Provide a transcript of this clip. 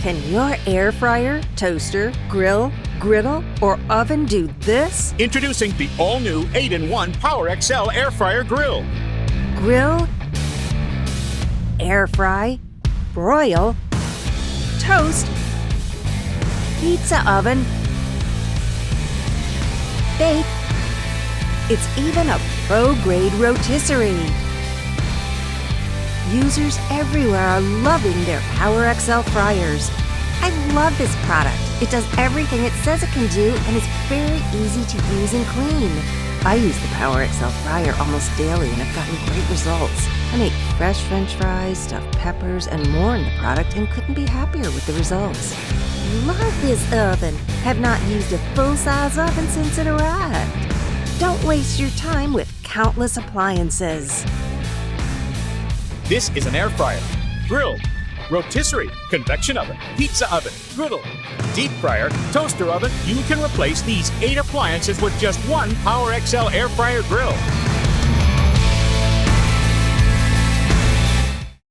Can your air fryer, toaster, grill, griddle, or oven do this? Introducing the all-new 8-in-1 PowerXL Air Fryer Grill. Grill, air fry, broil, toast, pizza oven, bake. It's even a pro-grade rotisserie. Users everywhere are loving their PowerXL fryers. I love this product. It does everything it says it can do and is very easy to use and clean. I use the PowerXL fryer almost daily and have gotten great results. I make fresh French fries, stuffed peppers, and more in the product and couldn't be happier with the results. Love this oven. Have not used a full-size oven since it arrived. Don't waste your time with countless appliances. This is an air fryer, grill, rotisserie, convection oven, pizza oven, griddle, deep fryer, toaster oven. You can replace these 8 appliances with just one PowerXL Air Fryer Grill.